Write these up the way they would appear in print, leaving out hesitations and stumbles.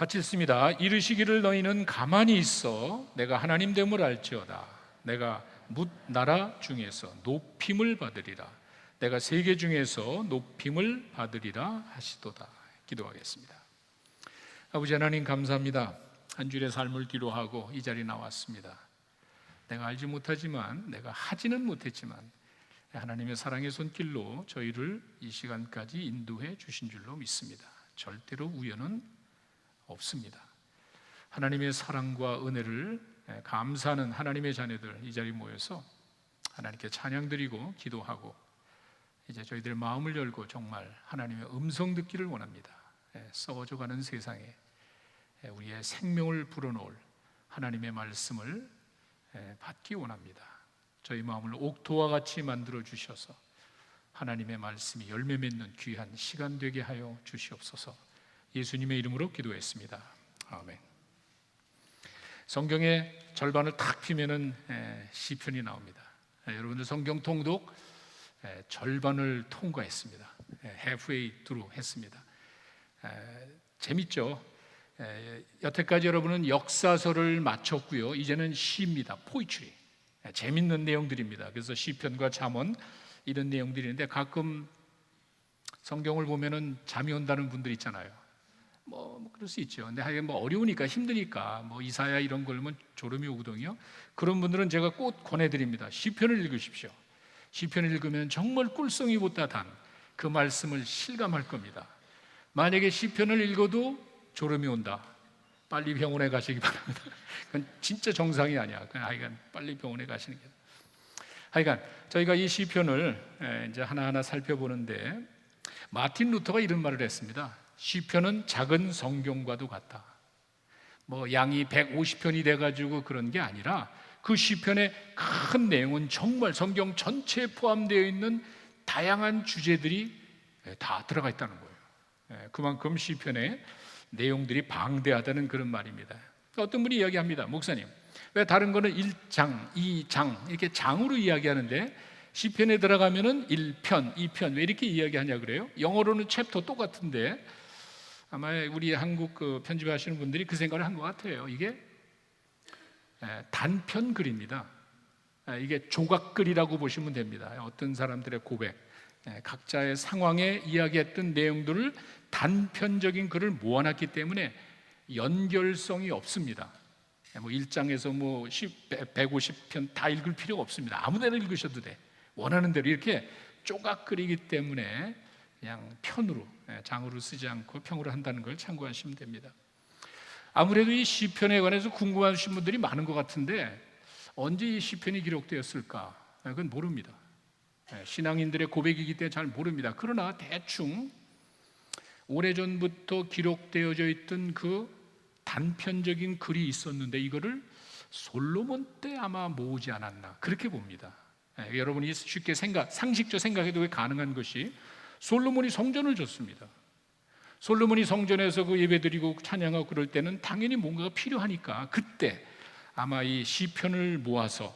같이 읽습니다. 이르시기를 너희는 가만히 있어 내가 하나님 됨을 알지어다. 내가 뭇 나라 중에서 높임을 받으리라. 내가 세계 중에서 높임을 받으리라 하시도다. 기도하겠습니다. 아버지 하나님 감사합니다. 한 주일의 삶을 뒤로하고 이 자리에 나왔습니다. 내가 알지 못하지만, 내가 하지는 못했지만 하나님의 사랑의 손길로 저희를 이 시간까지 인도해 주신 줄로 믿습니다. 절대로 우연은 없습니다. 하나님의 사랑과 은혜를 감사하는 하나님의 자녀들 이 자리에 모여서 하나님께 찬양드리고 기도하고 이제 저희들 마음을 열고 정말 하나님의 음성 듣기를 원합니다. 썩어져가는 세상에 우리의 생명을 불어넣을 하나님의 말씀을 받기 원합니다. 저희 마음을 옥토와 같이 만들어 주셔서 하나님의 말씀이 열매 맺는 귀한 시간 되게 하여 주시옵소서. 예수님의 이름으로 기도했습니다. 아멘. 성경의 절반을 탁 피면은 시편이 나옵니다. 여러분들 성경 통독 절반을 통과했습니다. halfway through 했습니다. 재밌죠? 여태까지 여러분은 역사서를 마쳤고요. 이제는 시입니다. 포이트리. 재밌는 내용들입니다. 그래서 시편과 잠언 이런 내용들인데 가끔 성경을 보면은 잠이 온다는 분들 있잖아요. 뭐 그럴 수 있죠. 근데 하여간 뭐 어려우니까 힘드니까 뭐 이사야 이런 걸 보면 졸음이 오거든요. 그런 분들은 제가 꼭 권해드립니다. 시편을 읽으십시오. 시편을 읽으면 정말 꿀송이보다 단 그 말씀을 실감할 겁니다. 만약에 시편을 읽어도 졸음이 온다, 빨리 병원에 가시기 바랍니다. 그건 진짜 정상이 아니야. 그냥 하여간 빨리 병원에 가시는 게. 하여간 저희가 이 시편을 이제 하나하나 살펴보는데 마틴 루터가 이런 말을 했습니다. 시편은 작은 성경과도 같다. 뭐 양이 150편이 돼가지고 그런 게 아니라 그 시편의 큰 내용은 정말 성경 전체에 포함되어 있는 다양한 주제들이 다 들어가 있다는 거예요. 그만큼 시편의 내용들이 방대하다는 그런 말입니다. 어떤 분이 이야기합니다. 목사님, 왜 다른 거는 1장, 2장 이렇게 장으로 이야기하는데 시편에 들어가면은 1편, 2편 왜 이렇게 이야기하냐 그래요? 영어로는 챕터 똑같은데 아마 우리 한국 그 편집하시는 분들이 그 생각을 한 것 같아요. 이게 단편글입니다. 이게 조각글이라고 보시면 됩니다. 어떤 사람들의 고백, 각자의 상황에 이야기했던 내용들을 단편적인 글을 모아놨기 때문에 연결성이 없습니다. 뭐 1장에서 뭐 150편 다 읽을 필요가 없습니다. 아무데나 읽으셔도 돼. 원하는 대로 이렇게 조각글이기 때문에 그냥 편으로, 장으로 쓰지 않고 평으로 한다는 걸 참고하시면 됩니다. 아무래도 이 시편에 관해서 궁금하신 분들이 많은 것 같은데 언제 이 시편이 기록되었을까? 그건 모릅니다. 신앙인들의 고백이기 때문에 잘 모릅니다. 그러나 대충 오래전부터 기록되어져 있던 그 단편적인 글이 있었는데 이거를 솔로몬 때 아마 모으지 않았나 그렇게 봅니다. 여러분이 쉽게 상식적으로 생각해도 가능한 것이 솔로몬이 성전을 졌습니다. 솔로몬이 성전에서 그 예배드리고 찬양하고 그럴 때는 당연히 뭔가가 필요하니까 그때 아마 이 시편을 모아서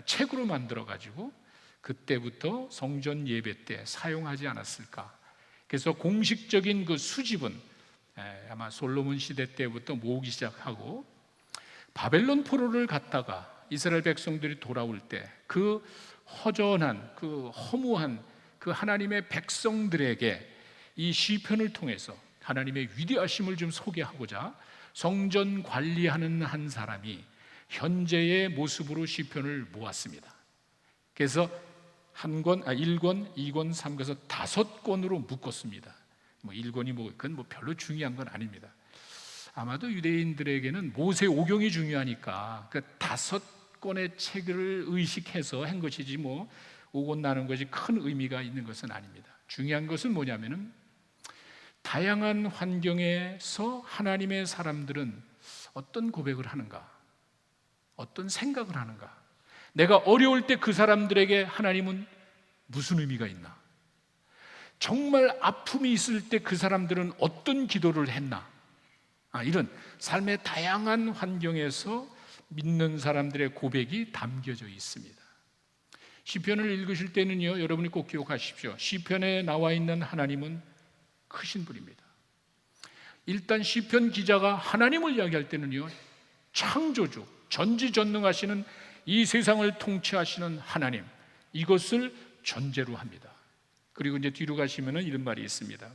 책으로 만들어 가지고 그때부터 성전 예배 때 사용하지 않았을까. 그래서 공식적인 그 수집은 아마 솔로몬 시대 때부터 모으기 시작하고 바벨론 포로를 갔다가 이스라엘 백성들이 돌아올 때 그 허전한 그 허무한 그 하나님의 백성들에게 이 시편을 통해서 하나님의 위대하심을 좀 소개하고자 성전 관리하는 한 사람이 현재의 모습으로 시편을 모았습니다. 그래서 1권, 2권, 3권에서 5권으로 묶었습니다. 뭐 1권이 그건 뭐 별로 중요한 건 아닙니다. 아마도 유대인들에게는 모세 오경이 중요하니까 그 5권의 책을 의식해서 한 것이지 뭐 5권 나눈 것이 큰 의미가 있는 것은 아닙니다. 중요한 것은 뭐냐면은 다양한 환경에서 하나님의 사람들은 어떤 고백을 하는가, 어떤 생각을 하는가, 내가 어려울 때 그 사람들에게 하나님은 무슨 의미가 있나, 정말 아픔이 있을 때 그 사람들은 어떤 기도를 했나, 이런 삶의 다양한 환경에서 믿는 사람들의 고백이 담겨져 있습니다. 시편을 읽으실 때는요, 여러분이 꼭 기억하십시오. 시편에 나와 있는 하나님은 크신 분입니다. 일단 시편 기자가 하나님을 이야기할 때는요, 창조주, 전지전능하시는 이 세상을 통치하시는 하나님, 이것을 전제로 합니다. 그리고 이제 뒤로 가시면은 이런 말이 있습니다.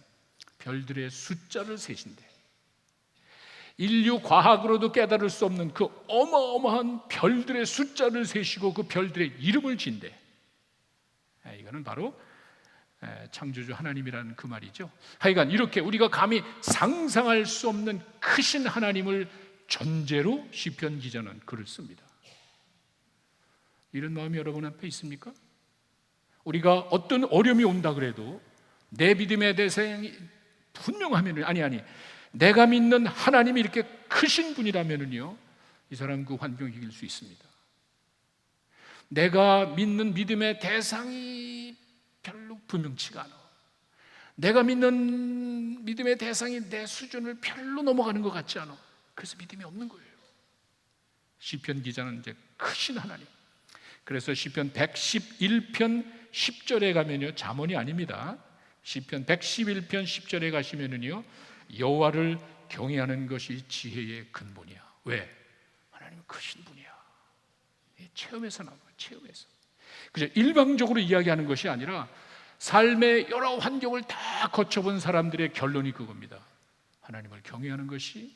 별들의 숫자를 세신대. 인류 과학으로도 깨달을 수 없는 그 어마어마한 별들의 숫자를 세시고 그 별들의 이름을 진대. 이거는 바로 창조주 하나님이라는 그 말이죠. 하여간 이렇게 우리가 감히 상상할 수 없는 크신 하나님을 전제로 시편 기자는 글을 씁니다. 이런 마음이 여러분 앞에 있습니까? 우리가 어떤 어려움이 온다 그래도 내 믿음의 대상이 분명하면 아니 내가 믿는 하나님이 이렇게 크신 분이라면은요, 이 사람 그 환경을 이길 수 있습니다. 내가 믿는 믿음의 대상이 별로 분명치가 않아. 내가 믿는 믿음의 대상이 내 수준을 별로 넘어가는 것 같지 않아. 그래서 믿음이 없는 거예요. 시편 기자는 이제 크신 하나님. 그래서 시편 111편 10절에 가면요, 잠언이 아닙니다. 시편 111편 10절에 가시면은요, 여호와를 경외하는 것이 지혜의 근본이야. 왜? 하나님은 크신 분이야. 체험에서 나와요. 체험에서. 그죠? 일방적으로 이야기하는 것이 아니라 삶의 여러 환경을 다 거쳐본 사람들의 결론이 그겁니다. 하나님을 경외하는 것이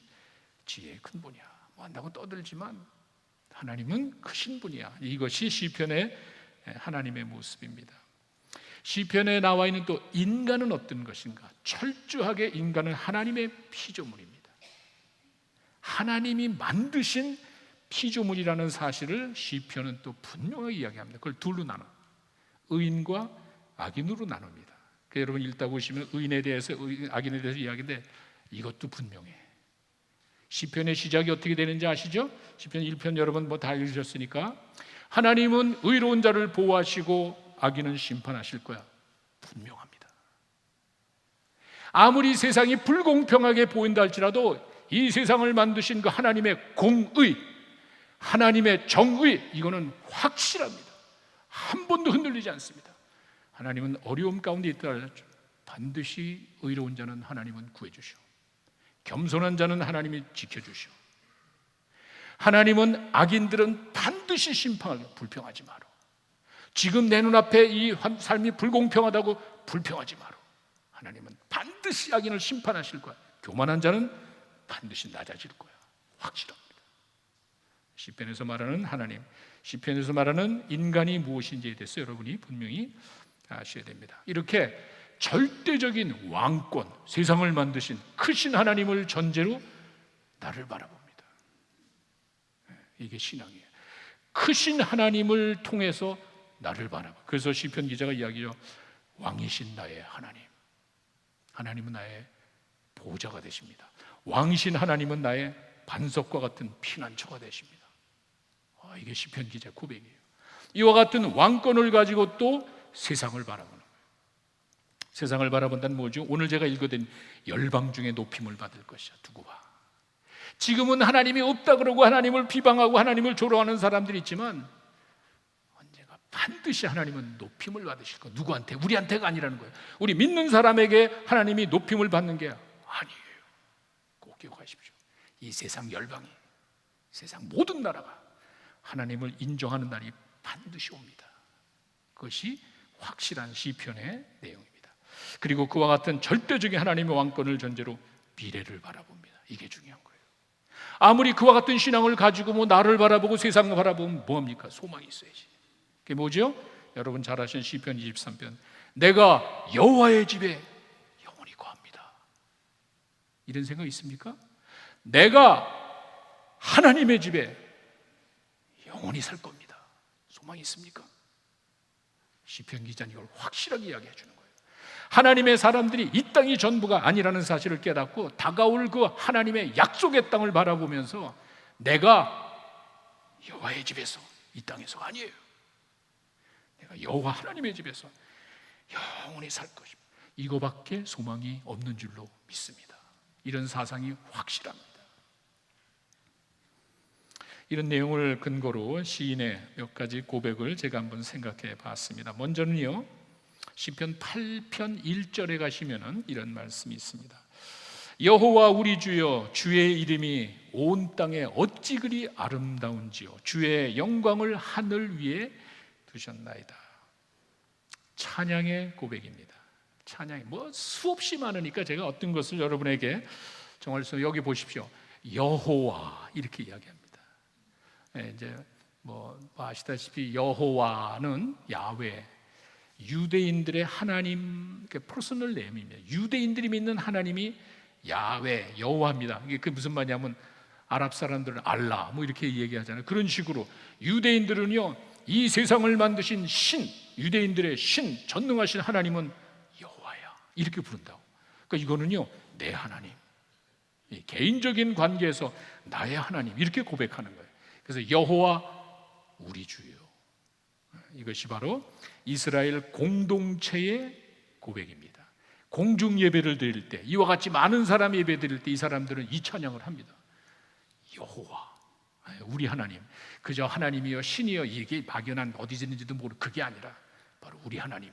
지혜의 근본이야. 뭐 한다고 떠들지만 하나님은 크신 분이야. 이것이 시편의 하나님의 모습입니다. 시편에 나와 있는 또 인간은 어떤 것인가? 철저하게 인간은 하나님의 피조물입니다. 하나님이 만드신 피조물이라는 사실을 시편은 또 분명하게 이야기합니다. 그걸 둘로 나눠, 의인과 악인으로 나눕니다. 여러분 읽다 보시면 의인에 대해서 악인에 대해서 이야기인데 이것도 분명해. 시편의 시작이 어떻게 되는지 아시죠? 시편 1편 여러분 뭐 다 읽으셨으니까, 하나님은 의로운 자를 보호하시고 악인은 심판하실 거야. 분명합니다. 아무리 세상이 불공평하게 보인다 할지라도 이 세상을 만드신 그 하나님의 공의, 하나님의 정의, 이거는 확실합니다. 한 번도 흔들리지 않습니다. 하나님은 어려움 가운데 있다 할지라도 반드시 의로운 자는 하나님은 구해주시오. 겸손한 자는 하나님이 지켜주시오. 하나님은 악인들은 반드시 심판하고 불평하지 마라. 지금 내 눈앞에 이 삶이 불공평하다고 불평하지 마라. 하나님은 반드시 악인을 심판하실 거야. 교만한 자는 반드시 낮아질 거야. 확실합니다. 시편에서 말하는 하나님, 시편에서 말하는 인간이 무엇인지에 대해서 여러분이 분명히 아셔야 됩니다. 이렇게 절대적인 왕권, 세상을 만드신 크신 하나님을 전제로 나를 바라봅니다. 이게 신앙이에요. 크신 하나님을 통해서 나를 바라봐. 그래서 시편 기자가 이야기죠. 왕이신 나의 하나님, 하나님은 나의 보호자가 되십니다. 왕이신 하나님은 나의 반석과 같은 피난처가 되십니다. 이게 시편 기자 고백이에요. 이와 같은 왕권을 가지고 또 세상을 바라보는 거예요. 세상을 바라본다는 뭐죠? 오늘 제가 읽어드린 열방 중에 높임을 받을 것이야. 두고 봐. 지금은 하나님이 없다 그러고 하나님을 비방하고 하나님을 조롱하는 사람들이 있지만 언젠가 반드시 하나님은 높임을 받으실 거예요. 누구한테? 우리한테가 아니라는 거예요. 우리 믿는 사람에게 하나님이 높임을 받는 게 아니에요. 꼭 기억하십시오. 이 세상 열방이, 세상 모든 나라가 하나님을 인정하는 날이 반드시 옵니다. 그것이 확실한 시편의 내용입니다. 그리고 그와 같은 절대적인 하나님의 왕권을 전제로 미래를 바라봅니다. 이게 중요한 거예요. 아무리 그와 같은 신앙을 가지고 뭐 나를 바라보고 세상을 바라보면 뭐합니까? 소망이 있어야지. 그게 뭐죠? 여러분 잘 아시는 시편 23편, 내가 여호와의 집에 영원히 거합니다. 이런 생각 있습니까? 내가 하나님의 집에 영원히 살 겁니다. 소망이 있습니까? 시편 기자는 이걸 확실하게 이야기해 주는 거예요. 하나님의 사람들이 이 땅이 전부가 아니라는 사실을 깨닫고 다가올 그 하나님의 약속의 땅을 바라보면서 내가 여호와의 집에서, 이 땅에서가 아니에요. 내가 여호와 하나님의 집에서 영원히 살 것입니다. 이거밖에 소망이 없는 줄로 믿습니다. 이런 사상이 확실합니다. 이런 내용을 근거로 시인의 몇 가지 고백을 제가 한번 생각해 봤습니다. 먼저는요, 시편 8편 1절에 가시면은 이런 말씀이 있습니다. 여호와 우리 주여, 주의 이름이 온 땅에 어찌 그리 아름다운지요. 주의 영광을 하늘 위에 두셨나이다. 찬양의 고백입니다. 찬양이 수없이 많으니까 제가 어떤 것을 여러분에게 정말 여기 보십시오. 여호와 이렇게 이야기합니다. 이제 아시다시피 여호와는 야훼, 유대인들의 하나님, 퍼스널 네임입니다. 유대인들이 믿는 하나님이 야훼, 여호와입니다. 이게 그 무슨 말이냐면 아랍 사람들은 알라 이렇게 얘기하잖아요. 그런 식으로 유대인들은요, 이 세상을 만드신 신, 유대인들의 신, 전능하신 하나님은 여호와야 이렇게 부른다고. 그러니까 이거는요, 내 하나님, 개인적인 관계에서 나의 하나님 이렇게 고백하는 거예요. 그래서 여호와 우리 주요, 이것이 바로 이스라엘 공동체의 고백입니다. 공중 예배를 드릴 때, 이와 같이 많은 사람이 예배 드릴 때 이 사람들은 이 찬양을 합니다. 여호와, 우리 하나님, 그저 하나님이여 신이여 이게 막연한 어디 있는지도 모르고 그게 아니라 바로 우리 하나님.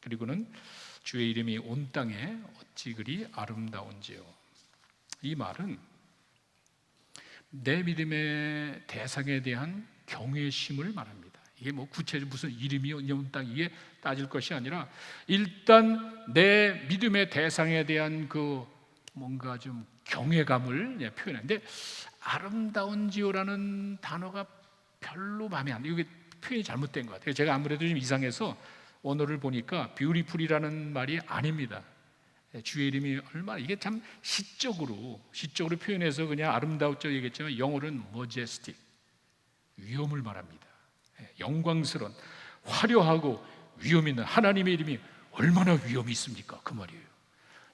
그리고는 주의 이름이 온 땅에 어찌 그리 아름다운지요. 이 말은 내 믿음의 대상에 대한 경외심을 말합니다. 이게 구체적으로 무슨 이름이 온 땅 이게 따질 것이 아니라 일단 내 믿음의 대상에 대한 그 뭔가 좀 경외감을 표현하는데, 아름다운지요라는 단어가 별로 마음에 안 들어요. 이게 표현이 잘못된 것 같아요. 제가 아무래도 좀 이상해서 언어를 보니까 뷰티풀이라는 말이 아닙니다. 주의 이름이 얼마나, 이게 참 시적으로 표현해서 그냥 아름다웠죠 얘기했지만 영어로는 majestic, 위엄을 말합니다. 영광스러운, 화려하고 위엄 있는 하나님의 이름이 얼마나 위엄이 있습니까? 그 말이에요.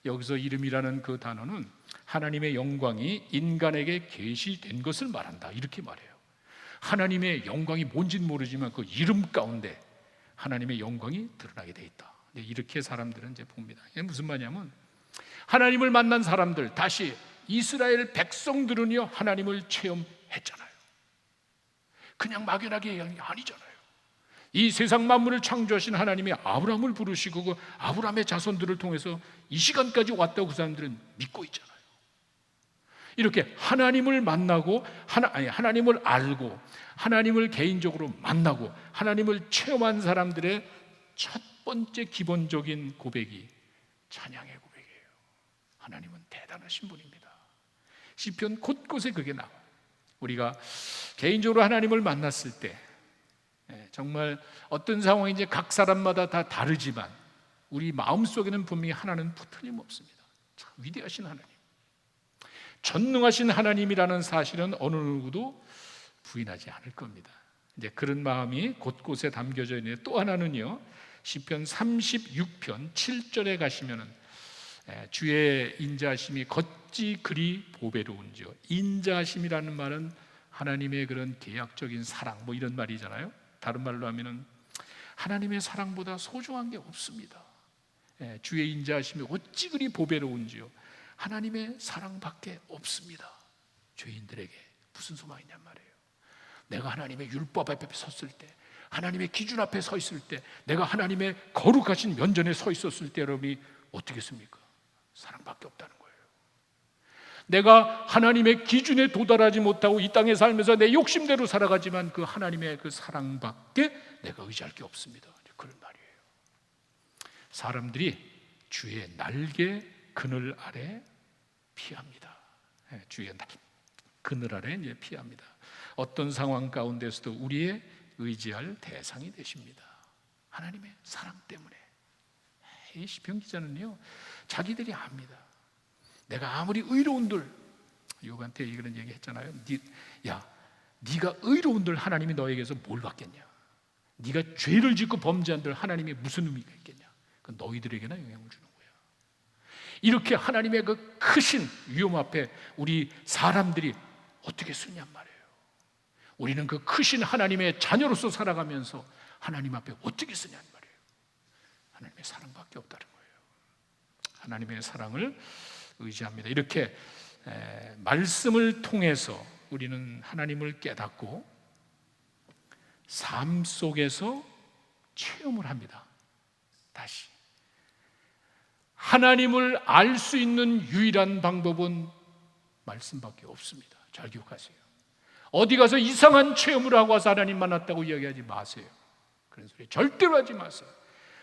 여기서 이름이라는 그 단어는 하나님의 영광이 인간에게 계시된 것을 말한다 이렇게 말해요. 하나님의 영광이 뭔지는 모르지만 그 이름 가운데 하나님의 영광이 드러나게 돼 있다. 이렇게 사람들은 이제 봅니다. 이게 무슨 말이냐면 하나님을 만난 사람들, 다시 이스라엘 백성들은요 하나님을 체험했잖아요. 그냥 막연하게 아니잖아요. 이 세상 만물을 창조하신 하나님이 아브라함을 부르시고 그 아브라함의 자손들을 통해서 이 시간까지 왔다고 그 사람들은 믿고 있잖아요. 이렇게 하나님을 만나고 하나님을 알고 하나님을 개인적으로 만나고 하나님을 체험한 사람들의 첫 번째 기본적인 고백이 찬양의 고백이에요. 하나님은 대단하신 분입니다. 시편 곳곳에 그게 나와요. 우리가 개인적으로 하나님을 만났을 때 정말 어떤 상황인지 각 사람마다 다 다르지만 우리 마음속에는 분명히 하나는 틀림없습니다. 참 위대하신 하나님, 전능하신 하나님이라는 사실은 어느 누구도 부인하지 않을 겁니다. 이제 그런 마음이 곳곳에 담겨져 있는데, 또 하나는요, 시편 36편 7절에 가시면은 주의 인자하심이 어찌 그리 보배로운지요. 인자하심이라는 말은 하나님의 그런 계약적인 사랑 이런 말이잖아요. 다른 말로 하면은 하나님의 사랑보다 소중한 게 없습니다. 주의 인자하심이 어찌 그리 보배로운지요. 하나님의 사랑밖에 없습니다. 죄인들에게 무슨 소망이냔 말이에요. 내가 하나님의 율법 앞에 섰을 때, 하나님의 기준 앞에 서 있을 때, 내가 하나님의 거룩하신 면전에 서 있었을 때 여러분이 어떻겠습니까? 사랑밖에 없다는 거예요. 내가 하나님의 기준에 도달하지 못하고 이 땅에 살면서 내 욕심대로 살아가지만 그 하나님의 그 사랑밖에 내가 의지할 게 없습니다. 그런 말이에요. 사람들이 주의 날개 그늘 아래 피합니다. 주의 그늘 아래 피합니다. 어떤 상황 가운데서도 우리의 의지할 대상이 되십니다. 하나님의 사랑 때문에. 이 시편 기자는요, 자기들이 압니다. 내가 아무리 의로운들, 요한테 이런 얘기 했잖아요. 네가 의로운들 하나님이 너에게서 뭘 받겠냐? 네가 죄를 짓고 범죄한들 하나님이 무슨 의미가 있겠냐? 그 너희들에게나 영향을 주는 거야. 이렇게 하나님의 그 크신 위엄 앞에 우리 사람들이 어떻게 쓰냔 말이에요. 우리는 그 크신 하나님의 자녀로서 살아가면서 하나님 앞에 어떻게 쓰냔 말이에요. 하나님의 사랑밖에 없다는 거예요. 하나님의 사랑을 의지합니다. 이렇게 말씀을 통해서 우리는 하나님을 깨닫고 삶 속에서 체험을 합니다. 다시 하나님을 알 수 있는 유일한 방법은 말씀밖에 없습니다. 잘 기억하세요. 어디 가서 이상한 체험을 하고 와서 하나님 만났다고 이야기하지 마세요. 그런 소리 절대로 하지 마세요.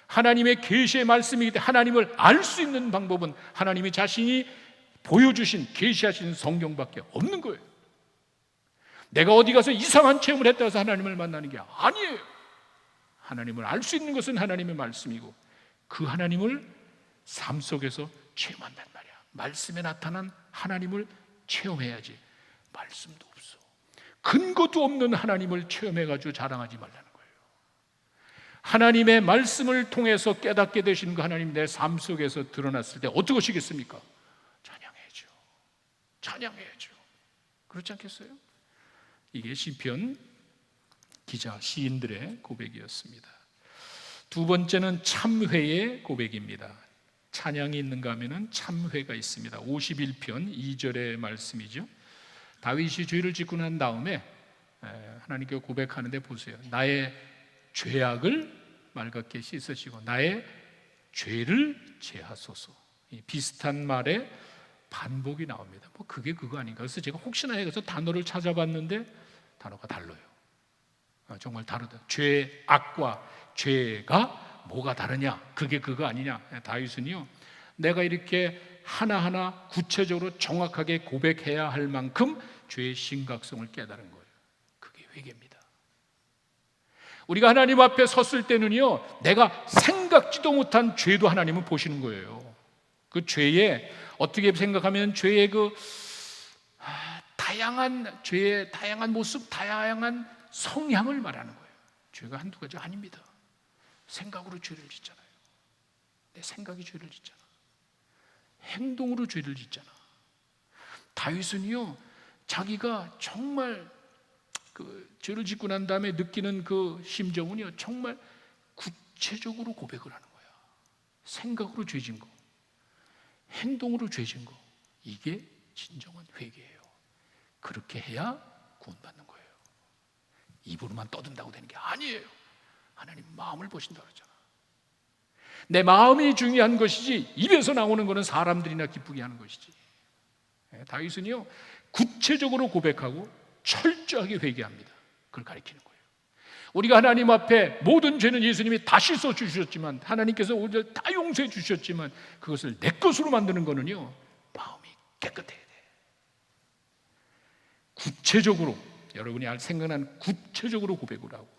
하나님의 계시의 말씀이기 때문에 하나님을 알 수 있는 방법은 하나님이 자신이 보여주신 계시하신 성경밖에 없는 거예요. 내가 어디 가서 이상한 체험을 했다 해서 하나님을 만나는 게 아니에요. 하나님을 알 수 있는 것은 하나님의 말씀이고 그 하나님을 삶 속에서 체험한단 말이야. 말씀에 나타난 하나님을 체험해야지. 말씀도 없어. 근거도 없는 하나님을 체험해가지고 자랑하지 말라는 거예요. 하나님의 말씀을 통해서 깨닫게 되신 그 하나님 내 삶 속에서 드러났을 때 어떻게 하시겠습니까? 찬양해야죠. 찬양해야죠. 그렇지 않겠어요? 이게 시편 기자 시인들의 고백이었습니다. 두 번째는 참회의 고백입니다. 찬양이 있는가 하면은 참회가 있습니다. 51편 2절의 말씀이죠. 다윗이 죄를 짓고 난 다음에 하나님께 고백하는데 보세요. 나의 죄악을 맑게 씻으시고 나의 죄를 제하소서. 비슷한 말에 반복이 나옵니다. 뭐 그게 그거 아닌가. 그래서 제가 혹시나 해서 단어를 찾아봤는데 단어가 달라요. 정말 다르다. 죄악과 죄가 뭐가 다르냐? 그게 그거 아니냐? 다윗은요, 내가 이렇게 하나하나 구체적으로 정확하게 고백해야 할 만큼 죄의 심각성을 깨달은 거예요. 그게 회개입니다. 우리가 하나님 앞에 섰을 때는요, 내가 생각지도 못한 죄도 하나님은 보시는 거예요. 그 죄에 어떻게 생각하면 죄의 죄의 다양한 모습, 다양한 성향을 말하는 거예요. 죄가 한두 가지 아닙니다. 생각으로 죄를 짓잖아요. 내 생각이 죄를 짓잖아. 행동으로 죄를 짓잖아. 다윗은요, 자기가 정말 죄를 짓고 난 다음에 느끼는 그 심정은요, 정말 구체적으로 고백을 하는 거야. 생각으로 죄진 거, 행동으로 죄진 거, 이게 진정한 회개예요. 그렇게 해야 구원받는 거예요. 입으로만 떠든다고 되는 게 아니에요. 하나님 마음을 보신다고 그러잖아. 내 마음이 중요한 것이지 입에서 나오는 것은 사람들이나 기쁘게 하는 것이지. 다윗은요, 구체적으로 고백하고 철저하게 회개합니다. 그걸 가리키는 거예요. 우리가 하나님 앞에 모든 죄는 예수님이 다 씻어 주셨지만, 하나님께서 오늘 다 용서해 주셨지만, 그것을 내 것으로 만드는 거는요, 마음이 깨끗해야 돼. 구체적으로, 여러분이 생각나는 구체적으로 고백을 하고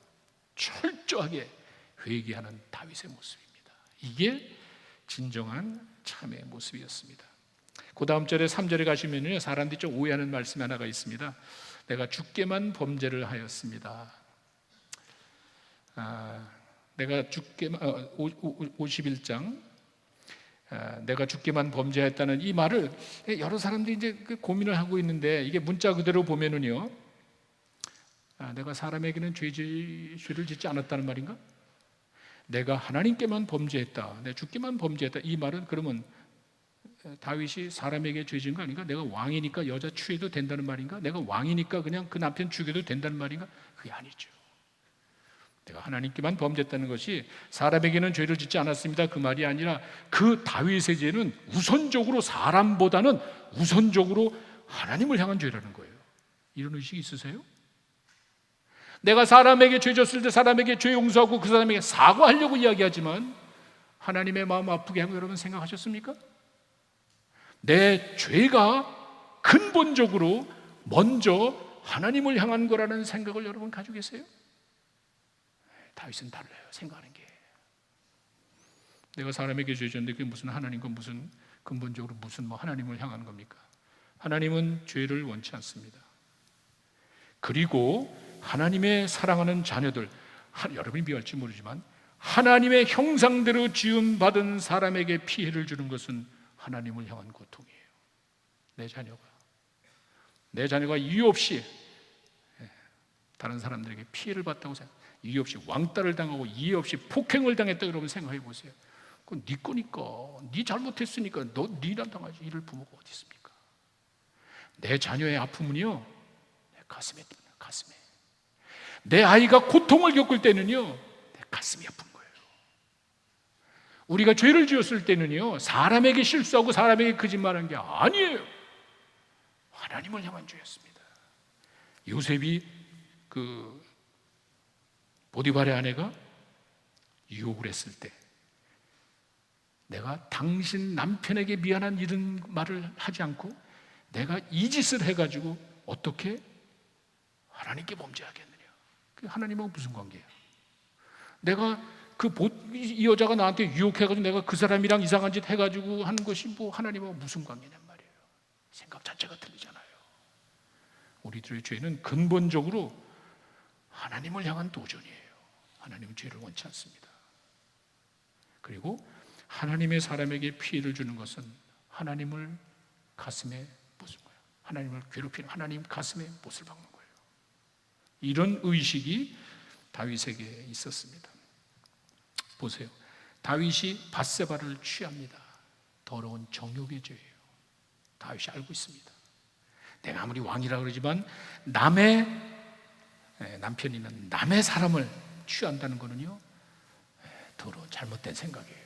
철저하게 회개하는 다윗의 모습입니다. 이게 진정한 참의 모습이었습니다. 그 다음 절에 3절에 가시면요, 사람들이 좀 오해하는 말씀이 하나가 있습니다. 내가 주께만 범죄를 하였습니다. 내가 주께만 51장 내가 주께만 범죄했다는 이 말을 여러 사람들이 이제 고민을 하고 있는데, 이게 문자 그대로 보면은요, 내가 사람에게는 죄를 짓지 않았다는 말인가? 내가 하나님께만 범죄했다, 내 주께만 범죄했다, 이 말은 그러면 다윗이 사람에게 죄 지은 거 아닌가? 내가 왕이니까 여자 취해도 된다는 말인가? 내가 왕이니까 그냥 그 남편 죽여도 된다는 말인가? 그게 아니죠. 내가 하나님께만 범죄했다는 것이 사람에게는 죄를 짓지 않았습니다, 그 말이 아니라 그 다윗의 죄는 우선적으로 사람보다는 우선적으로 하나님을 향한 죄라는 거예요. 이런 의식이 있으세요? 내가 사람에게 죄 졌을 때 사람에게 죄 용서하고 그 사람에게 사과하려고 이야기하지만 하나님의 마음 아프게 하고, 여러분 생각하셨습니까? 내 죄가 근본적으로 먼저 하나님을 향한 거라는 생각을 여러분 가지고 계세요? 다윗은 달라요, 생각하는 게. 내가 사람에게 죄 졌는데 그게 무슨 하나님과 무슨 근본적으로 무슨 하나님을 향한 겁니까? 하나님은 죄를 원치 않습니다. 그리고 하나님의 사랑하는 자녀들, 여러분이 미워할지 모르지만 하나님의 형상대로 지음받은 사람에게 피해를 주는 것은 하나님을 향한 고통이에요. 내 자녀가 이유 없이 다른 사람들에게 피해를 봤다고 생각, 이유 없이 왕따를 당하고 이유 없이 폭행을 당했다, 여러분 생각해 보세요. 그건 네 거니까, 네 잘못했으니까 네란 당하지. 이럴 부모가 어디 있습니까? 내 자녀의 아픔은요, 내 가슴에 듭니다. 가슴에. 내 아이가 고통을 겪을 때는요, 내 가슴이 아픈 거예요. 우리가 죄를 지었을 때는요, 사람에게 실수하고 사람에게 거짓말한 게 아니에요. 하나님을 향한 죄였습니다. 요셉이 그 보디발의 아내가 유혹을 했을 때, 내가 당신 남편에게 미안한 이런 말을 하지 않고 내가 이 짓을 해가지고 어떻게 하나님께 범죄하겠느냐. 그 하나님하고 무슨 관계야? 내가 이 여자가 나한테 유혹해가지고 내가 그 사람이랑 이상한 짓 해가지고 하는 것이 뭐 하나님하고 무슨 관계냔 말이에요. 생각 자체가 틀리잖아요. 우리들의 죄는 근본적으로 하나님을 향한 도전이에요. 하나님은 죄를 원치 않습니다. 그리고 하나님의 사람에게 피해를 주는 것은 하나님을 가슴에 못을 거예요. 하나님을 괴롭히는 하나님 가슴에 못을 박는 거예요. 이런 의식이 다윗에게 있었습니다. 보세요. 다윗이 밧세바를 취합니다. 더러운 정욕의 죄예요. 다윗이 알고 있습니다. 내가 아무리 왕이라 그러지만 남의 남편이나 남의 사람을 취한다는 거는요, 더러운 잘못된 생각이에요.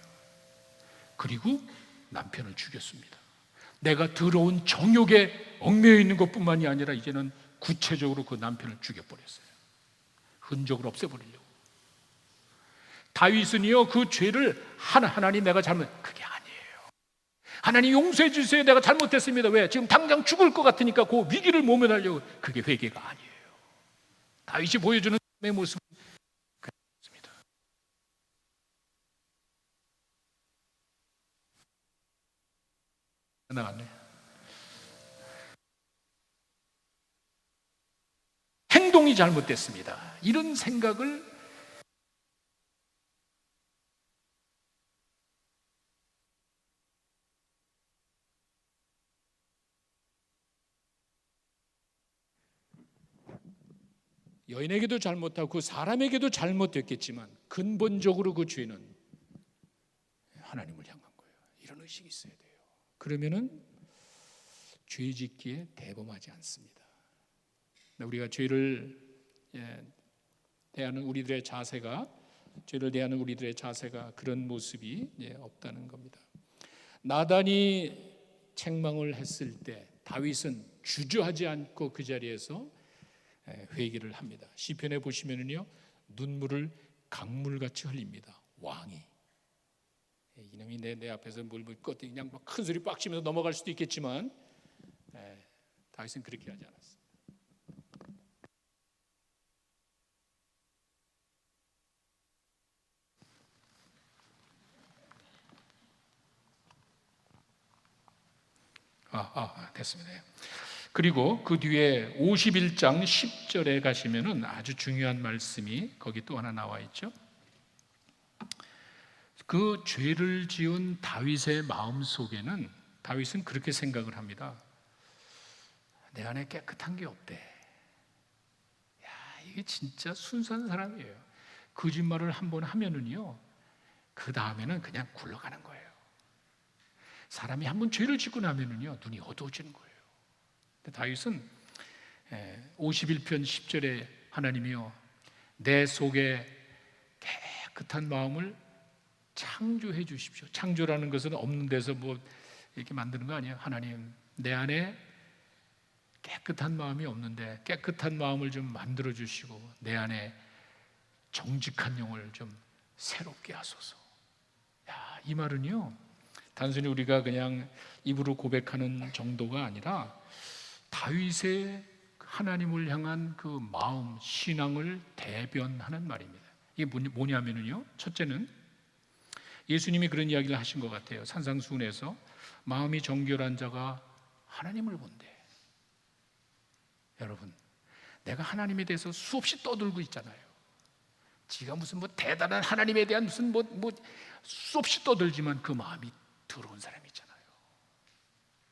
그리고 남편을 죽였습니다. 내가 더러운 정욕에 얽매여 있는 것뿐만이 아니라 이제는 구체적으로 그 남편을 죽여버렸어요. 흔적을 없애버리려고. 다윗은요, 그 죄를 하나님 내가 그게 아니에요. 하나님 용서해 주세요. 내가 잘못했습니다. 왜? 지금 당장 죽을 것 같으니까 그 위기를 모면하려고. 그게 회개가 아니에요. 다윗이 보여주는 내 모습은 그렇습니다. 나갔네. 행동이 잘못됐습니다. 이런 생각을 여인에게도 잘못하고 그 사람에게도 잘못됐겠지만 근본적으로 그 죄는 하나님을 향한 거예요. 이런 의식이 있어야 돼요. 그러면은 죄 짓기에 대범하지 않습니다. 우리가 죄를 대하는 우리들의 자세가 그런 모습이 없다는 겁니다. 나단이 책망을 했을 때 다윗은 주저하지 않고 그 자리에서 회개를 합니다. 시편에 보시면은요, 눈물을 강물같이 흘립니다. 왕이 이놈이 내 앞에서 뭘 그냥 막 큰 소리 빡치면서 넘어갈 수도 있겠지만 다윗은 그렇게 하지 않았어요. 됐습니다. 그리고 그 뒤에 51장 10절에 가시면은 아주 중요한 말씀이 거기 또 하나 나와 있죠. 그 죄를 지은 다윗의 마음 속에는 다윗은 그렇게 생각을 합니다. 내 안에 깨끗한 게 없대. 야, 이게 진짜 순수한 사람이에요. 거짓말을 한번 하면은요, 그 다음에는 그냥 굴러가는 거예요. 사람이 한번 죄를 짓고 나면은요, 눈이 어두워지는 거예요. 다윗은 51편 10절에 하나님이요, 내 속에 깨끗한 마음을 창조해 주십시오. 창조라는 것은 없는 데서 뭐 이렇게 만드는 거 아니에요. 하나님, 내 안에 깨끗한 마음이 없는데 깨끗한 마음을 좀 만들어 주시고 내 안에 정직한 영을 좀 새롭게 하소서. 야, 이 말은요, 단순히 우리가 그냥 입으로 고백하는 정도가 아니라 다윗의 하나님을 향한 그 마음, 신앙을 대변하는 말입니다. 이게 뭐냐면요, 첫째는 예수님이 그런 이야기를 하신 것 같아요. 산상수훈에서 마음이 정결한 자가 하나님을 본대. 여러분, 내가 하나님에 대해서 수없이 떠들고 있잖아요. 지가 무슨 뭐 대단한 하나님에 대한 무슨 뭐 수없이 떠들지만 그 마음이 더러운 사람이 있잖아요.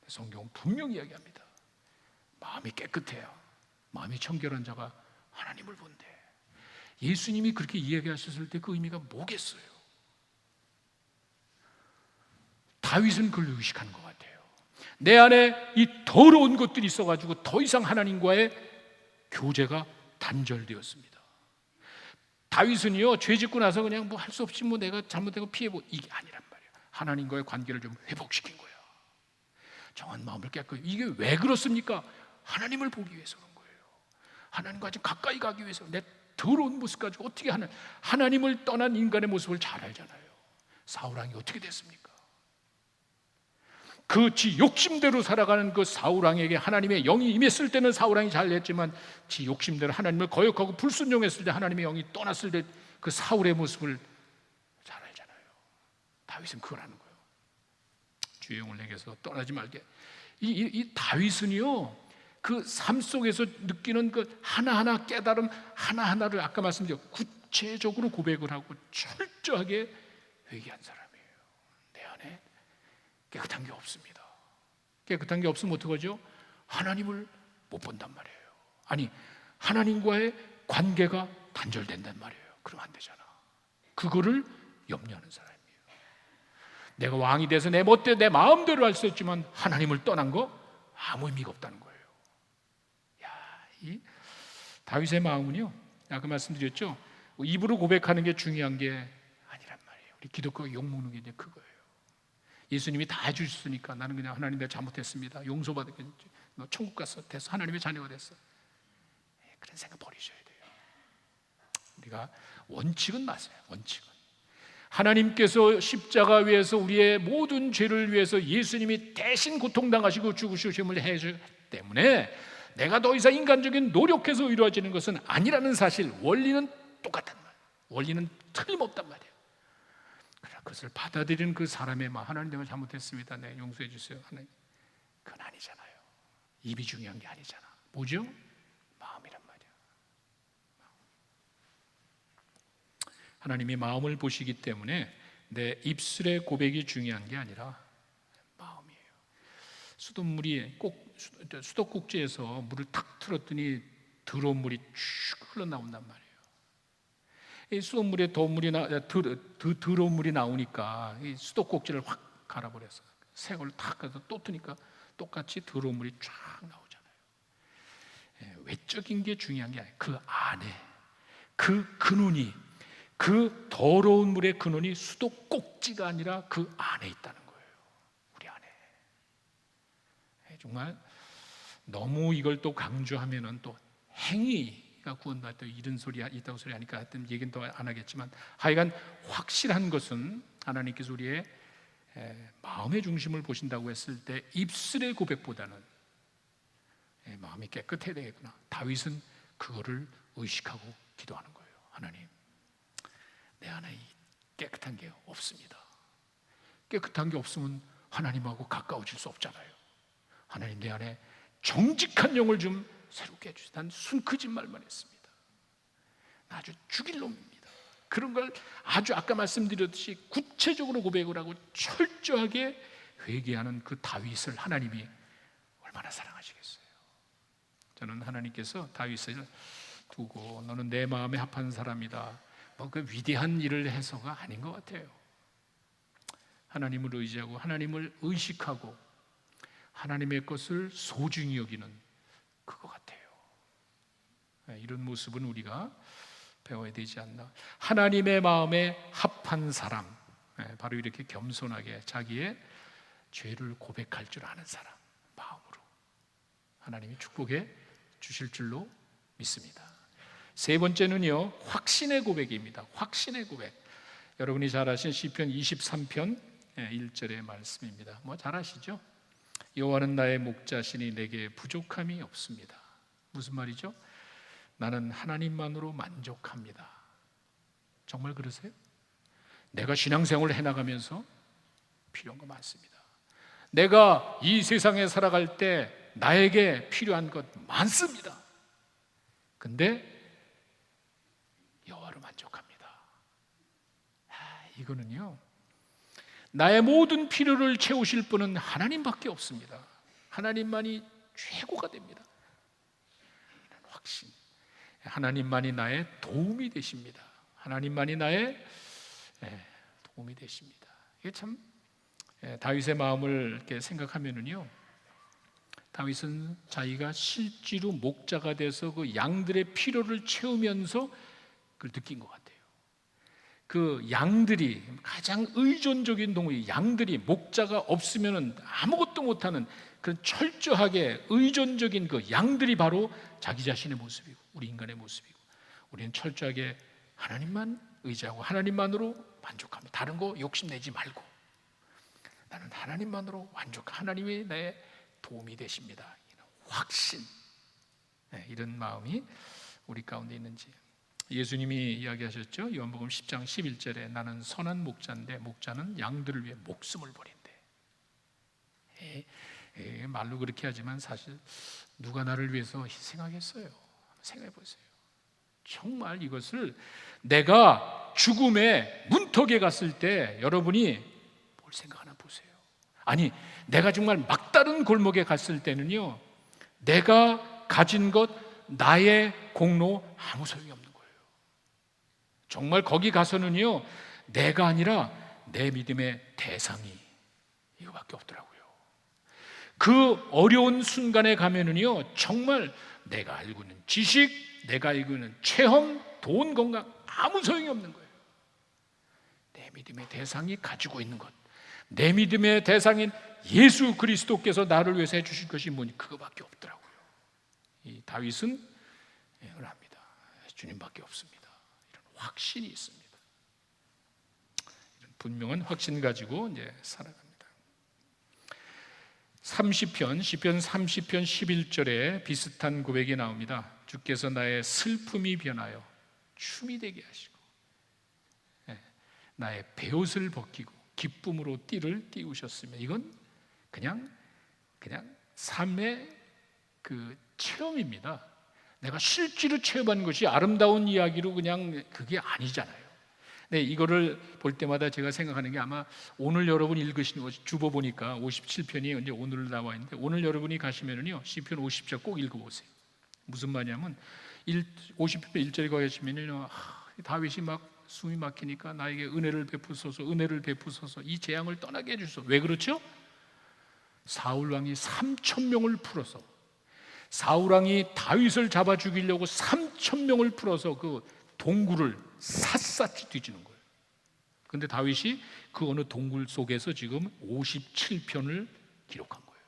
성경은 분명히 이야기합니다. 마음이 깨끗해요. 마음이 청결한 자가 하나님을 본대. 예수님이 그렇게 이야기하셨을 때 그 의미가 뭐겠어요? 다윗은 그걸 의식하는 것 같아요. 내 안에 이 더러운 것들이 있어가지고 더 이상 하나님과의 교제가 단절되었습니다. 다윗은요 죄 짓고 나서 그냥 뭐 할 수 없이 뭐 내가 잘못된 거 피해보 이게 아니란 말이에요. 하나님과의 관계를 좀 회복시킨 거예요. 정한 마음을 깨끗이. 이게 왜 그렇습니까? 하나님을 보기 위해서 그런 거예요. 하나님과 좀 가까이 가기 위해서. 내 더러운 모습 가지고 어떻게 하나님을 떠난 인간의 모습을 잘 알잖아요. 사울왕이 어떻게 됐습니까? 그 지 욕심대로 살아가는 그 사울왕에게 하나님의 영이 임했을 때는 사울왕이 잘했지만 지 욕심대로 하나님을 거역하고 불순종했을 때 하나님의 영이 떠났을 때 그 사울의 모습을 잘 알잖아요. 다윗은 그걸 하는 거예요. 주의 영을 내게서 떠나지 말게. 이 다윗은요 그 삶 속에서 느끼는 그 하나하나 깨달음 하나하나를 아까 말씀드렸죠. 구체적으로 고백을 하고 철저하게 회개한 사람이에요. 내 안에 깨끗한 게 없습니다. 깨끗한 게 없으면 어떡하죠? 하나님을 못 본단 말이에요. 아니 하나님과의 관계가 단절된단 말이에요. 그럼 안 되잖아. 그거를 염려하는 사람이에요. 내가 왕이 돼서 내 멋대로 내 마음대로 할 수 있지만 하나님을 떠난 거 아무 의미가 없다는 거예요. 이 다윗의 마음은요 아까 말씀드렸죠. 입으로 고백하는 게 중요한 게 아니란 말이에요. 우리 기독교가 욕먹는 게 이제 그거예요. 예수님이 다 해주셨으니까 나는 그냥 하나님 내가 잘못했습니다. 용서받았겠지. 너 천국 갔어. 됐어. 하나님의 자녀가 됐어. 그런 생각 버리셔야 돼요. 우리가 원칙은 맞아요. 원칙은 하나님께서 십자가 위에서 우리의 모든 죄를 위해서 예수님이 대신 고통당하시고 죽으심을 해주셨기 때문에 내가 더 이상 인간적인 노력해서 이루어지는 것은 아니라는 사실, 원리는 똑같단 말이에요. 원리는 틀림없단 말이에요. 그것을 받아들이는 그 사람의 마음, 하나님 내가 잘못했습니다. 네, 용서해 주세요. 하나님, 그건 아니잖아요. 입이 중요한 게 아니잖아. 뭐죠? 마음이란 말이야. 하나님이 마음을 보시기 때문에 내 입술의 고백이 중요한 게 아니라 마음이에요. 수도꼭지에서 물을 탁 틀었더니 더러운 물이 쭉 흘러나온단 말이에요. 이 수돗물에 더러운 물이 나오니까 이 수도꼭지를 확 갈아버려서 새 걸로 탁 가서 또 트니까 똑같이 더러운 물이 쫙 나오잖아요. 외적인 게 중요한 게 아니에요. 그 안에 그 근원이, 그 더러운 물의 근원이 수도꼭지가 아니라 그 안에 있다는 거예요. 우리 안에. 정말 너무 이걸 또 강조하면은 또 행위가 구원받다 이런 소리 있다고 소리 하니까 하여튼 얘기는 더 안 하겠지만, 하여간 확실한 것은 하나님께서 우리의 마음의 중심을 보신다고 했을 때 입술의 고백보다는 마음이 깨끗해야 되겠구나. 다윗은 그거를 의식하고 기도하는 거예요. 하나님, 내 안에 깨끗한 게 없습니다. 깨끗한 게 없으면 하나님하고 가까워질 수 없잖아요. 하나님, 내 안에 정직한 영을 좀 새롭게 해주세요. 난 순크짓말만 했습니다. 나 아주 죽일 놈입니다. 그런 걸 아주 아까 말씀드렸듯이 구체적으로 고백을 하고 철저하게 회개하는 그 다윗을 하나님이 얼마나 사랑하시겠어요. 저는 하나님께서 다윗을 두고 너는 내 마음에 합한 사람이다, 뭐 그 위대한 일을 해서가 아닌 것 같아요. 하나님을 의지하고 하나님을 의식하고 하나님의 것을 소중히 여기는 그거 같아요. 이런 모습은 우리가 배워야 되지 않나. 하나님의 마음에 합한 사람, 바로 이렇게 겸손하게 자기의 죄를 고백할 줄 아는 사람, 마음으로 하나님이 축복해 주실 줄로 믿습니다. 세 번째는요, 확신의 고백입니다. 확신의 고백. 여러분이 잘 아시는 시편 23편 1절의 말씀입니다. 뭐 잘 아시죠? 여호와는 나의 목자시니 내게 부족함이 없습니다. 무슨 말이죠? 나는 하나님만으로 만족합니다. 정말 그러세요? 내가 신앙생활을 해나가면서 필요한 거 많습니다. 내가 이 세상에 살아갈 때 나에게 필요한 것 많습니다. 근데 여호와로 만족합니다. 이거는요, 나의 모든 필요를 채우실 분은 하나님밖에 없습니다. 하나님만이 최고가 됩니다. 확신. 하나님만이 나의 도움이 되십니다. 하나님만이 나의 도움이 되십니다. 이게 참 다윗의 마음을 이렇게 생각하면은요, 다윗은 자기가 실제로 목자가 돼서 그 양들의 필요를 채우면서 그걸 느낀 것 같아요. 그 양들이 가장 의존적인 동물이 양들이 목자가 없으면은 아무것도 못하는 그런 철저하게 의존적인 그 양들이 바로 자기 자신의 모습이고 우리 인간의 모습이고 우리는 철저하게 하나님만 의지하고 하나님만으로 만족합니다. 다른 거 욕심내지 말고 나는 하나님만으로 하나님이 내 도움이 되십니다. 확신, 이런 마음이 우리 가운데 있는지. 예수님이 이야기하셨죠. 요한복음 10장 11절에 나는 선한 목자인데 목자는 양들을 위해 목숨을 버린대. 말로 그렇게 하지만 사실 누가 나를 위해서 희생하겠어요? 생각해 보세요. 정말 이것을 내가 죽음의 문턱에 갔을 때 여러분이 뭘 생각하나 보세요. 아니, 내가 정말 막다른 골목에 갔을 때는요, 내가 가진 것, 나의 공로 아무 소용이 없는 거예요. 정말 거기 가서는요, 내가 아니라 내 믿음의 대상이 이거밖에 없더라고요. 그 어려운 순간에 가면은요, 정말 내가 알고 있는 지식, 내가 알고 있는 체험, 돈, 건강 아무 소용이 없는 거예요. 내 믿음의 대상이 가지고 있는 것, 내 믿음의 대상인 예수 그리스도께서 나를 위해서 해주실 것이 뭐니 그거밖에 없더라고요. 이 다윗은 합니다. 주님밖에 없습니다. 이런 확신이 있습니다. 이런 분명한 확신 가지고 이제 살아갑니다. 30편, 시편 30편 11절에 비슷한 고백이 나옵니다. 주께서 나의 슬픔이 변하여 춤이 되게 하시고 나의 베옷을 벗기고 기쁨으로 띠를 띄우셨으며, 이건 그냥 삶의 그 체험입니다. 내가 실제로 체험한 것이 아름다운 이야기로 그냥 그게 아니잖아요. 네, 이거를 볼 때마다 제가 생각하는 게 아마 오늘 여러분 읽으시는 것이 주보 보니까 57편이 이제 오늘 나와 있는데 오늘 여러분이 가시면은요 시편 50절 꼭 읽어보세요. 무슨 말이냐면 50편 1절에 가시면은요 다윗이 막 숨이 막히니까 나에게 은혜를 베푸소서 이 재앙을 떠나게 해주소서. 왜 그렇죠? 사울 왕이 3,000명을 풀어서 사울 왕이 다윗을 잡아 죽이려고 3,000명을 풀어서 그 동굴을 샅샅이 뒤지는 거예요. 그런데 다윗이 그 어느 동굴 속에서 지금 57편을 기록한 거예요.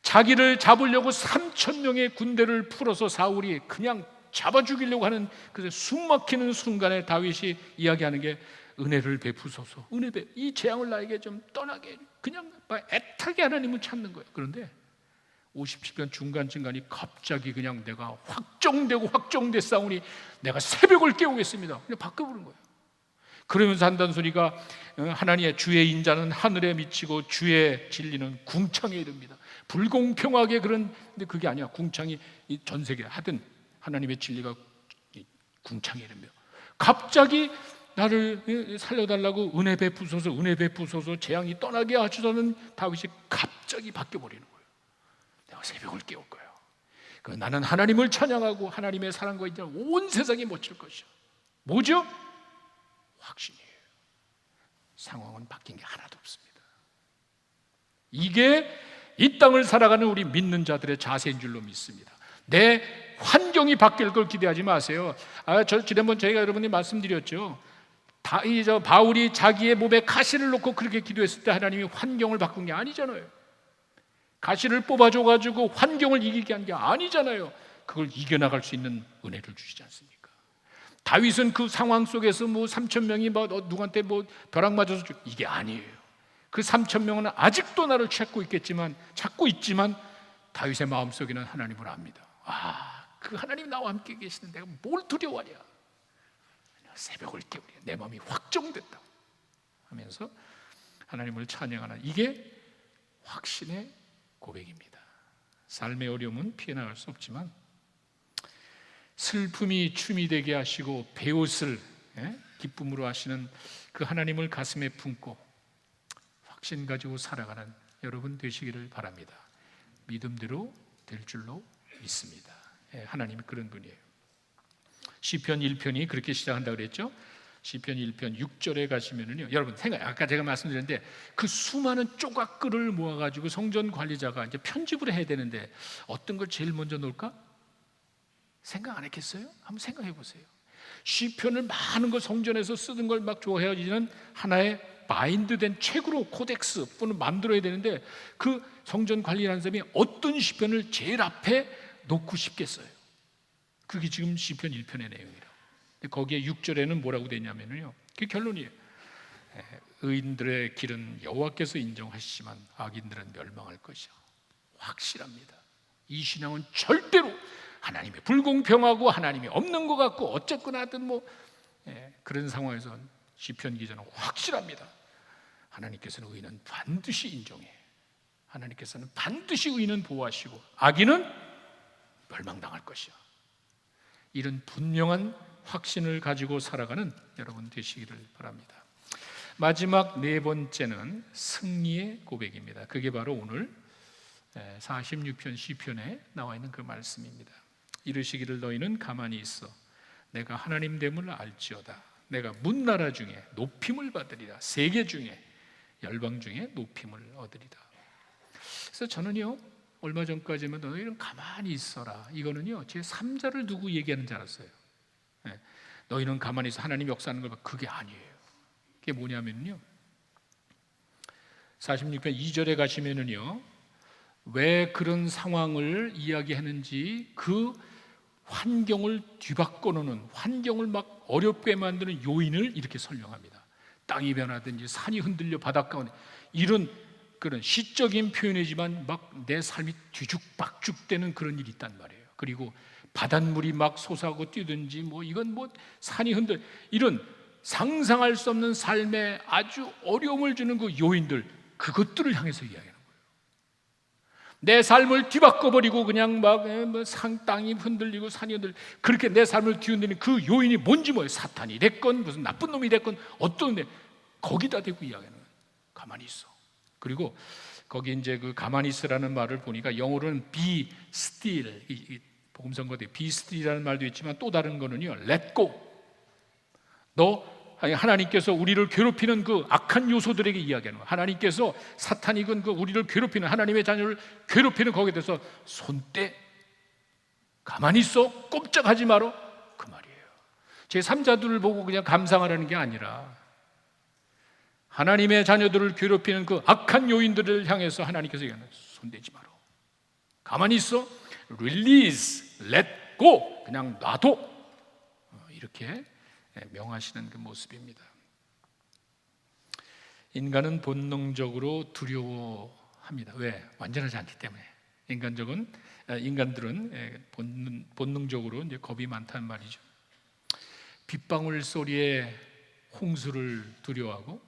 자기를 잡으려고 3,000명의 군대를 풀어서 사울이 그냥 잡아 죽이려고 하는 그 숨막히는 순간에 다윗이 이야기하는 게 은혜를 베푸소서, 이 재앙을 나에게 좀 떠나게, 그냥 애타게 하나님을 찾는 거예요. 그런데 57편 중간중간이 갑자기 그냥 내가 확정됐사오니 내가 새벽을 깨우겠습니다. 그냥 바꿔버린 거예요. 그러면서 한다는 소리가 하나님의 주의 인자는 하늘에 미치고 주의 진리는 궁창에 이릅니다. 불공평하게 근데 그게 아니야. 궁창이 전 세계 하든 하나님의 진리가 궁창에 이릅니다. 갑자기 나를 살려달라고 은혜 베푸소서 재앙이 떠나게 하시자는 다윗이 갑자기 바뀌어버리는 거예요. 내가 새벽을 깨울 거예요. 나는 하나님을 찬양하고 하나님의 사랑과 인자를 온 세상에 묻힐 것이요. 뭐죠? 확신이에요. 상황은 바뀐 게 하나도 없습니다. 이게 이 땅을 살아가는 우리 믿는 자들의 자세인 줄로 믿습니다. 내 환경이 바뀔 걸 기대하지 마세요. 지난번 저희가 여러분이 말씀드렸죠. 바울이 자기의 몸에 가시를 놓고 그렇게 기도했을 때 하나님이 환경을 바꾼 게 아니잖아요. 가시를 뽑아줘가지고 환경을 이기게 한 게 아니잖아요. 그걸 이겨나갈 수 있는 은혜를 주시지 않습니까? 다윗은 그 상황 속에서 3,000명이 누구한테 벼락 맞아서 이게 아니에요. 그 3,000명은 아직도 나를 찾고 있지만 다윗의 마음속에는 하나님을 압니다. 그 하나님 나와 함께 계시는 내가 뭘 두려워하냐? 새벽을 깨우려 내 마음이 확정됐다 하면서 하나님을 찬양하는, 이게 확신의 고백입니다. 삶의 어려움은 피해나갈 수 없지만 슬픔이 춤이 되게 하시고 베옷을 기쁨으로 하시는 그 하나님을 가슴에 품고 확신 가지고 살아가는 여러분 되시기를 바랍니다. 믿음대로 될 줄로 믿습니다. 하나님이 그런 분이에요. 시편 1편이 그렇게 시작한다고 그랬죠. 시편 1편 6절에 가시면은요, 여러분 아까 제가 말씀드렸는데 그 수많은 조각글을 모아가지고 성전 관리자가 이제 편집을 해야 되는데 어떤 걸 제일 먼저 놓을까? 생각 안 했겠어요? 한번 생각해 보세요. 시편을 많은 걸 성전에서 쓰는 걸 막 좋아해지는 하나의 바인드된 책으로 코덱스 또는 만들어야 되는데 그 성전 관리하는 사람이 어떤 시편을 제일 앞에 놓고 싶겠어요? 그게 지금 시편 1편의 내용이라고. 거기에 6절에는 뭐라고 되냐면요, 그 결론이에요. 의인들의 길은 여호와께서 인정하시지만 악인들은 멸망할 것이야. 확실합니다. 이 신앙은 절대로 하나님이 불공평하고 하나님이 없는 것 같고 어쨌거나 하든 그런 상황에서 시편 기자는 확실합니다. 하나님께서는 의인은 반드시 인정해. 하나님께서는 반드시 의인은 보호하시고 악인은 멸망당할 것이야. 이런 분명한 확신을 가지고 살아가는 여러분 되시기를 바랍니다. 마지막 네 번째는 승리의 고백입니다. 그게 바로 오늘 46편 시편에 나와 있는 그 말씀입니다. 이르시기를 너희는 가만히 있어 내가 하나님 됨을 알지어다. 내가 문나라 중에 높임을 받으리라. 세계 중에 열방 중에 높임을 얻으리라. 그래서 저는요, 얼마 전까지만 너희는 가만히 있어라, 이거는요 제 3자를 두고 얘기하는 줄 알았어요. 너희는 가만히 있어 하나님 역사하는 걸 봐. 그게 아니에요. 그게 뭐냐면요, 46편 2절에 가시면은요, 왜 그런 상황을 이야기하는지 그 환경을 뒤바꿔 놓는, 환경을 막 어렵게 만드는 요인을 이렇게 설명합니다. 땅이 변하든지 산이 흔들려 바닷가운데, 이런 그런 시적인 표현이지만 막 내 삶이 뒤죽박죽되는 그런 일이 있단 말이에요. 그리고 바닷물이 막 솟아고 뛰든지 이건 산이 흔들, 이런 상상할 수 없는 삶에 아주 어려움을 주는 그 요인들, 그것들을 향해서 이야기하는 거예요. 내 삶을 뒤바꿔버리고 그냥 땅이 흔들리고 산이 흔들리고 그렇게 내 삶을 뒤흔드는 그 요인이 뭔지 뭐예요? 사탄이 됐건 무슨 나쁜 놈이 됐건 어떤 데 거기다 대고 이야기하는 거예요. 가만히 있어. 그리고 거기 이제 그 가만히 있으라는 말을 보니까 영어로는 be still, 복음성거대 be still이라는 말도 있지만 또 다른 거는요, let go. 하나님께서 우리를 괴롭히는 그 악한 요소들에게 이야기하는 거예요. 하나님께서 사탄이건 그 우리를 괴롭히는, 하나님의 자녀를 괴롭히는 거기에 대해서 손떼, 가만히 있어, 꼼짝하지 마라, 그 말이에요. 제 3자들을 보고 그냥 감상하라는 게 아니라 하나님의 자녀들을 괴롭히는 그 악한 요인들을 향해서 하나님께서 얘기하는, 손대지 마라, 가만히 있어, release, let go, 그냥 놔둬, 이렇게 명하시는 그 모습입니다. 인간은 본능적으로 두려워합니다. 왜? 완전하지 않기 때문에. 인간들은 본능적으로 이제 겁이 많다는 말이죠. 빗방울 소리에 홍수를 두려워하고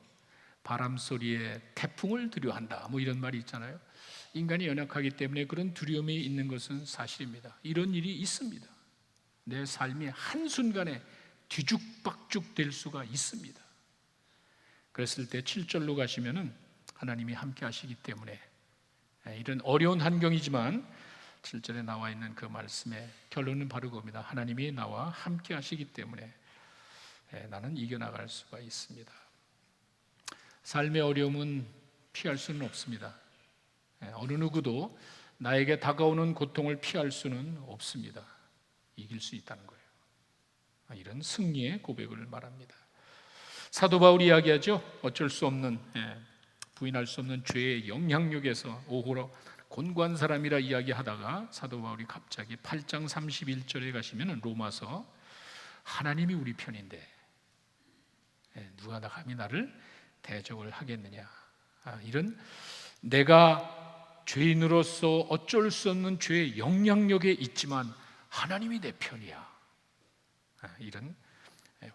바람 소리에 태풍을 두려워한다, 이런 말이 있잖아요. 인간이 연약하기 때문에 그런 두려움이 있는 것은 사실입니다. 이런 일이 있습니다. 내 삶이 한순간에 뒤죽박죽 될 수가 있습니다. 그랬을 때 7절로 가시면은 하나님이 함께 하시기 때문에, 이런 어려운 환경이지만 7절에 나와 있는 그 말씀의 결론은 바로 그겁니다. 하나님이 나와 함께 하시기 때문에 나는 이겨나갈 수가 있습니다. 삶의 어려움은 피할 수는 없습니다. 어느 누구도 나에게 다가오는 고통을 피할 수는 없습니다. 이길 수 있다는 거예요. 이런 승리의 고백을 말합니다. 사도 바울이 이야기하죠. 어쩔 수 없는, 부인할 수 없는 죄의 영향력에서 오호라 곤고한 사람이라 이야기하다가 사도 바울이 갑자기 8장 31절에 가시면 로마서, 하나님이 우리 편인데 누가 감히 나를 대적을 하겠느냐, 이런 내가 죄인으로서 어쩔 수 없는 죄의 영향력에 있지만 하나님이 내 편이야, 이런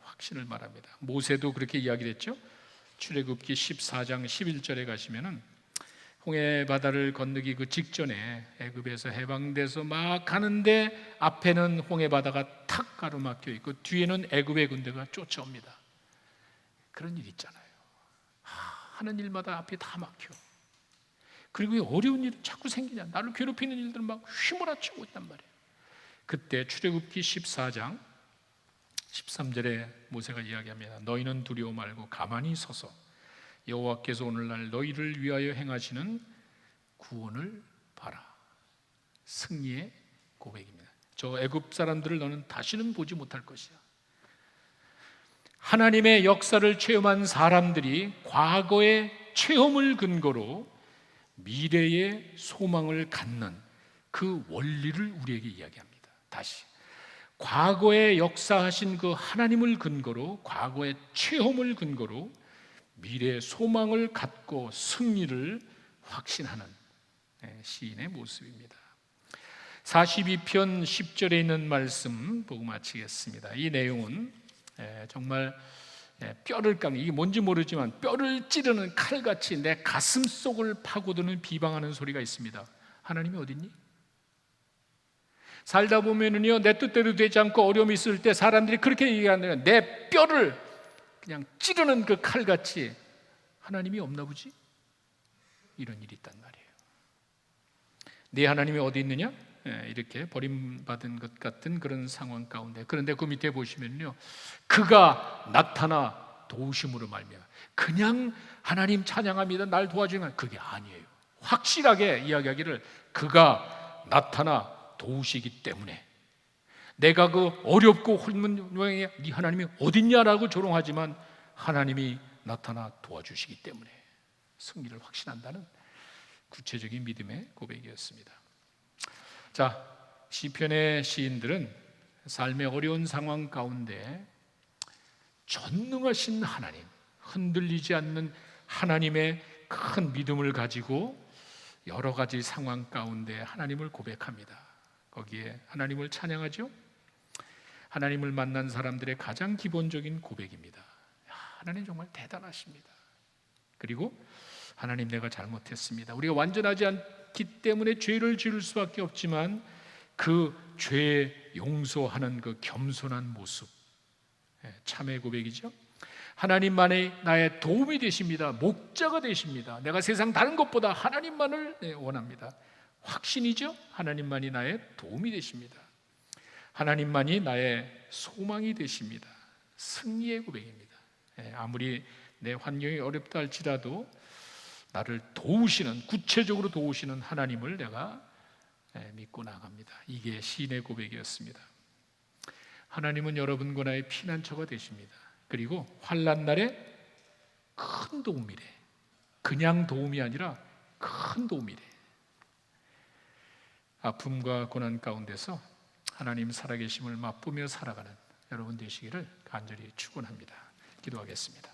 확신을 말합니다. 모세도 그렇게 이야기를 했죠. 출애굽기 14장 11절에 가시면은 홍해 바다를 건너기 그 직전에 애굽에서 해방돼서 막 가는데 앞에는 홍해 바다가 탁 가로막혀 있고 뒤에는 애굽의 군대가 쫓아옵니다. 그런 일 있잖아요. 하는 일마다 앞에 다 막혀. 그리고 어려운 일이 자꾸 생기냐, 나를 괴롭히는 일들은 막 휘몰아치고 있단 말이에요. 그때 출애굽기 14장 13절에 모세가 이야기합니다. 너희는 두려워 말고 가만히 서서 여호와께서 오늘날 너희를 위하여 행하시는 구원을 봐라. 승리의 고백입니다. 저 애굽 사람들을 너는 다시는 보지 못할 것이야. 하나님의 역사를 체험한 사람들이 과거의 체험을 근거로 미래의 소망을 갖는 그 원리를 우리에게 이야기합니다. 다시, 과거에 역사하신 그 하나님을 근거로, 과거의 체험을 근거로 미래의 소망을 갖고 승리를 확신하는 시인의 모습입니다. 42편 10절에 있는 말씀 보고 마치겠습니다. 이 내용은 정말 뼈를 깎는, 이게 뭔지 모르지만 뼈를 찌르는 칼같이 내 가슴 속을 파고드는 비방하는 소리가 있습니다. 하나님이 어딨니? 살다 보면은요, 내 뜻대로 되지 않고 어려움이 있을 때 사람들이 그렇게 얘기하는, 내 뼈를 그냥 찌르는 그 칼같이 하나님이 없나 보지? 이런 일이 있단 말이에요. 네 하나님이 어디 있느냐? 이렇게 버림받은 것 같은 그런 상황 가운데, 그런데 그 밑에 보시면요, 그가 나타나 도우심으로 말미암아, 그냥 하나님 찬양합니다, 날 도와주는, 그게 아니에요. 확실하게 이야기하기를, 그가 나타나 도우시기 때문에, 내가 그 어렵고 홀문 모양의 네 하나님이 어딨냐라고 조롱하지만 하나님이 나타나 도와주시기 때문에 승리를 확신한다는 구체적인 믿음의 고백이었습니다. 자, 시편의 시인들은 삶의 어려운 상황 가운데 전능하신 하나님, 흔들리지 않는 하나님의 큰 믿음을 가지고 여러 가지 상황 가운데 하나님을 고백합니다. 거기에 하나님을 찬양하죠. 하나님을 만난 사람들의 가장 기본적인 고백입니다. 하나님 정말 대단하십니다. 그리고 하나님, 내가 잘못했습니다. 우리가 완전하지 않기 때문에 죄를 지을 수밖에 없지만 그 죄 용서하는 그 겸손한 모습, 참의 고백이죠. 하나님만이 나의 도움이 되십니다. 목자가 되십니다. 내가 세상 다른 것보다 하나님만을 원합니다. 확신이죠. 하나님만이 나의 도움이 되십니다. 하나님만이 나의 소망이 되십니다. 승리의 고백입니다. 아무리 내 환경이 어렵다 할지라도 나를 도우시는, 구체적으로 도우시는 하나님을 내가 믿고 나갑니다. 이게 시인의 고백이었습니다. 하나님은 여러분과 나의 피난처가 되십니다. 그리고 환난 날에 큰 도움이래. 그냥 도움이 아니라 큰 도움이래. 아픔과 고난 가운데서 하나님 살아계심을 맛보며 살아가는 여러분 되시기를 간절히 축원합니다. 기도하겠습니다.